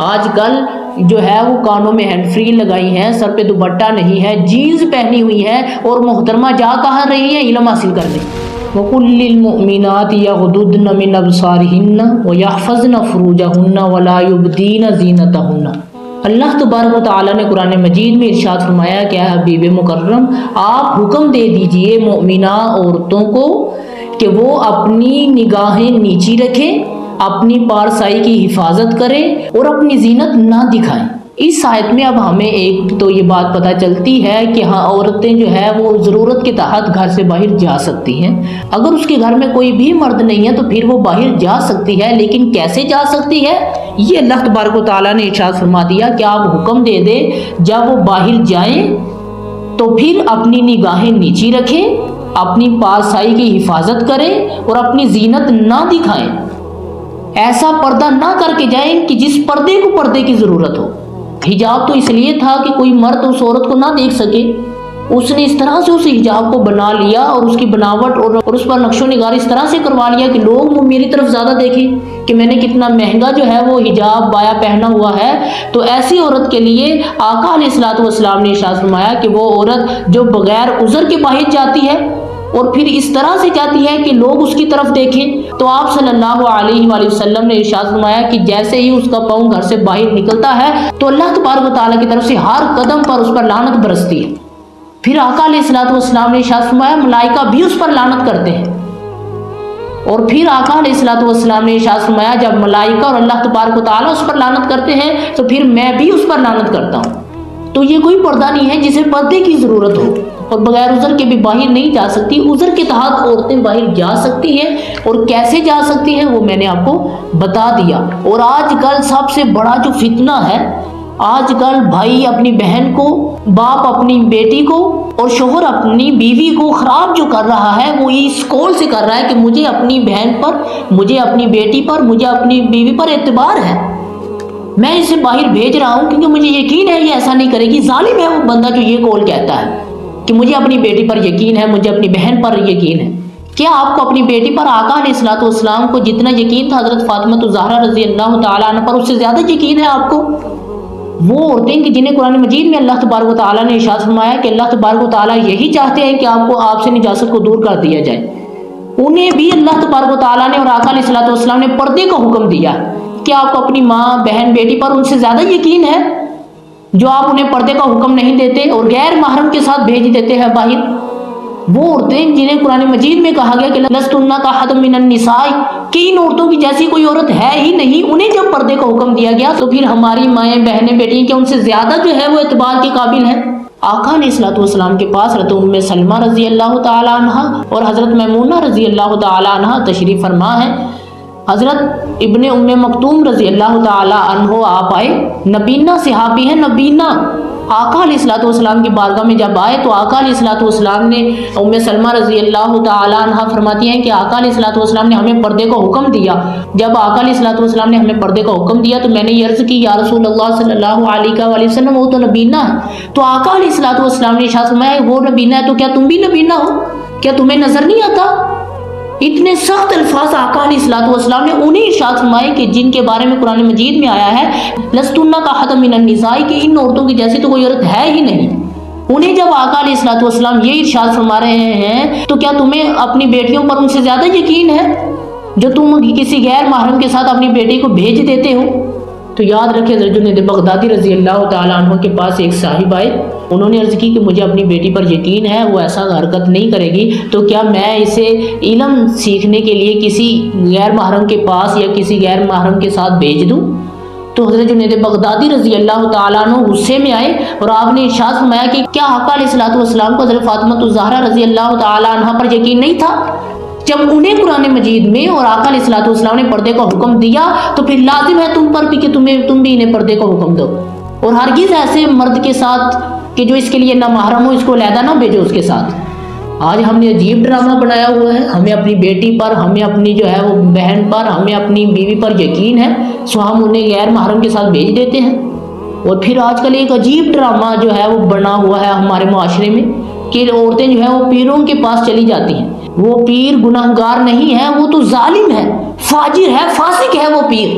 آج کل جو ہے وہ کانوں میں ہینڈ فری لگائی ہیں، سر پہ دوپٹہ نہیں ہے، جینز پہنی ہوئی ہے، اور محترمہ جا کہاں رہی ہیں؟ علم حاصل کرنے۔ وَقُلْ لِلْمُؤْمِنَاتِ يَغْضُضْنَ مِنْ أَبْصَارِهِنَّ وَيَحْفَظْنَ فُرُوجَهُنَّ وَلَا يُبْدِينَ زِينَتَهُنَّ۔ اللہ تبارک و تعالیٰ نے قرآن مجید میں ارشاد فرمایا کہ اے حبیب مکرم، آپ حکم دے دیجئے مومنہ عورتوں کو کہ وہ اپنی نگاہیں نیچی رکھیں، اپنی پارسائی کی حفاظت کریں اور اپنی زینت نہ دکھائیں۔ اس آیت میں اب ہمیں ایک تو یہ بات پتہ چلتی ہے کہ ہاں عورتیں جو ہے وہ ضرورت کے تحت گھر سے باہر جا سکتی ہیں۔ اگر اس کے گھر میں کوئی بھی مرد نہیں ہے تو پھر وہ باہر جا سکتی ہے، لیکن کیسے جا سکتی ہے یہ اللہ تبارک و تعالیٰ نے ارشاد فرما دیا کہ آپ حکم دے دیں جب وہ باہر جائیں تو پھر اپنی نگاہیں نیچی رکھیں، اپنی پارسائی کی حفاظت کریں اور اپنی زینت نہ دکھائیں۔ ایسا پردہ نہ کر کے جائیں کہ جس پردے کو پردے کی ضرورت ہو۔ حجاب تو اس لیے تھا کہ کوئی مرد اس عورت کو نہ دیکھ سکے، اس نے اس طرح سے اس حجاب کو بنا لیا اور اس کی بناوٹ اور اس پر نقش و نگار اس طرح سے کروا لیا کہ لوگ میری طرف زیادہ دیکھیں کہ میں نے کتنا مہنگا جو ہے وہ حجاب بایا پہنا ہوا ہے۔ تو ایسی عورت کے لیے آقا علیہ الصلوۃ والسلام نے ارشاد فرمایا کہ وہ عورت جو بغیر عذر کے باہر جاتی ہے اور پھر اس طرح سے جاتی ہے کہ لوگ اس کی طرف دیکھیں، تو آپ صلی اللہ علیہ وآلہ وسلم نے ارشاد فرمایا کہ جیسے ہی اس کا پاؤں گھر سے باہر نکلتا ہے تو اللہ تبارک و تعالیٰ کی طرف سے ہر قدم پر اس پر لعنت برستی ہے۔ پھر آقا علیہ الصلوۃ والسلام نے ارشاد فرمایا ملائکہ بھی اس پر لعنت کرتے ہیں، اور پھر آقا علیہ الصلوۃ والسلام نے ارشاد فرمایا جب ملائکہ اور اللہ تبارک و تعالیٰ اس پر لعنت کرتے ہیں تو پھر میں بھی اس پر لعنت کرتا ہوں۔ تو یہ کوئی پردہ نہیں ہے جسے پردے کی ضرورت ہو، اور بغیر عذر کے بھی باہر نہیں جا سکتی۔ عذر کے تحت عورتیں باہر جا سکتی ہیں، اور کیسے جا سکتی ہیں وہ میں نے آپ کو بتا دیا۔ اور آج کل سب سے بڑا جو فتنہ ہے، آج کل بھائی اپنی بہن کو، باپ اپنی بیٹی کو اور شوہر اپنی بیوی کو خراب جو کر رہا ہے وہ اس قول سے کر رہا ہے کہ مجھے اپنی بہن پر، مجھے اپنی بیٹی پر، مجھے اپنی بیوی پر اعتبار ہے، میں اسے باہر بھیج رہا ہوں کیونکہ مجھے یقین ہے یہ ایسا نہیں کرے گی۔ ظالم ہے وہ بندہ جو یہ قول کہتا ہے کہ مجھے اپنی بیٹی پر یقین ہے، مجھے اپنی بہن پر یقین ہے۔ کیا آپ کو اپنی بیٹی پر آقا علیہ الصلوۃ والسلام کو جتنا یقین تھا حضرت فاطمہ الزہرا رضی اللہ تعالیٰ عنہ پر، اس سے زیادہ یقین ہے آپ کو؟ وہ عورتیں کہ جنہیں قرآن مجید میں اللہ تبارک و تعالیٰ نے ارشاد فرمایا کہ اللہ تبارک و تعالیٰ یہی چاہتے ہیں کہ آپ سے نجاست کو دور کر دیا جائے، انہیں بھی اللہ تبارک و تعالیٰ نے اور آقا علیہ الصلوۃ والسلام نے پردے کا حکم دیا۔ کیا آپ کو اپنی ماں، بہن، بیٹی پر ان سے زیادہ یقین ہے جو آپ انہیں پردے کا حکم نہیں دیتے اور غیر محرم کے ساتھ بھیج دیتے ہیں باہر؟ وہ عورتیں جنہیں قرآن مجید میں کہا گیا کہ لستن کاحد من النساء، کہ ان عورتوں کی جیسی کوئی عورت ہے ہی نہیں، انہیں جب پردے کا حکم دیا گیا تو پھر ہماری مائیں، بہنیں، بیٹیاں کیا ان سے زیادہ جو ہے وہ اعتبار کے قابل ہیں؟ آقا علیہ الصلوۃ والسلام کے پاس حضرت ام سلمہ رضی اللہ تعالیٰ عنہ اور حضرت میمونہ رضی اللہ تعالیٰ عنہ تشریف فرما ہے۔ حضرت ابن ام مکتوم رضی اللہ تعالیٰ عنہ آپ آئے، نبینہ صحابی ہیں، نبینہ۔ آقا علیہ الصلوۃ والسلام کی بارگاہ میں جب آئے تو آقا علیہ الصلوۃ والسلام نے، ام سلمہ رضی اللہ تعالیٰ عنہ فرماتی ہیں کہ آقا علیہ الصلوۃ والسلام نے ہمیں پردے کا حکم دیا۔ جب آقا علیہ الصلوۃ والسلام نے ہمیں پردے کا حکم دیا تو میں نے یہ عرض کی یا رسول اللہ صلی اللہ علیہ وآلہ وسلم وہ تو نبینہ ہے۔ تو آقا علیہ الصلوۃ والسلام نے ارشاد فرمایا وہ نبینہ ہے تو کیا تم بھی نبینہ ہو؟ کیا تمہیں نظر نہیں آتا؟ اتنے سخت الفاظ آقا علیہ الصلوۃ والسلام نے انہیں ارشاد فرمائے کہ جن کے بارے میں قرآن مجید میں آیا ہے لستن کاحد من النساء، کہ ان عورتوں کی جیسی تو کوئی عورت ہے ہی نہیں۔ انہیں جب آقا علیہ الصلوۃ والسلام یہ ارشاد فرما رہے ہیں تو کیا تمہیں اپنی بیٹیوں پر ان سے زیادہ یقین ہے جو تم کسی غیر محرم کے ساتھ اپنی بیٹی کو بھیج دیتے ہو؟ تو یاد رکھیں حضرت جنید بغدادی رضی اللہ تعالیٰ عنہ کے پاس ایک صاحب آئے، انہوں نے عرض کی کہ مجھے اپنی بیٹی پر یقین ہے وہ ایسا حرکت نہیں کرے گی، تو کیا میں اسے علم سیکھنے کے لیے کسی غیر محرم کے پاس یا کسی غیر محرم کے ساتھ بھیج دوں؟ تو حضرت جنید بغدادی رضی اللہ تعالیٰ عنہ غصے میں آئے اور آپ نے ارشاد فرمایا کہ کیا آقا علیہ الصلوۃ والسلام کو حضرت فاطمہ الزہرا رضی اللہ تعالیٰ عنہ پر یقین نہیں تھا؟ جب انہیں قرآن مجید میں اور آقا علیہ الصلوۃ والسلام نے پردے کا حکم دیا تو پھر لازم ہے تم پر بھی کہ تم بھی انہیں پردے کا حکم دو، اور ہرگز ایسے مرد کے ساتھ کہ جو اس کے لیے نہ محرم ہو اس کو علیحدہ نہ بھیجو اس کے ساتھ۔ آج ہم نے عجیب ڈرامہ بنایا ہوا ہے، ہمیں اپنی بیٹی پر، ہمیں اپنی جو ہے وہ بہن پر، ہمیں اپنی بیوی پر یقین ہے، سو ہم انہیں غیر محرم کے ساتھ بھیج دیتے ہیں۔ اور پھر آج کل ایک عجیب ڈرامہ جو ہے وہ بنا ہوا ہے ہمارے معاشرے میں کہ عورتیں جو ہے وہ پیروں کے پاس چلی جاتی ہیں۔ وہ پیر گناہگار نہیں ہے، وہ تو ظالم ہے، فاجر ہے، فاسق ہے وہ پیر۔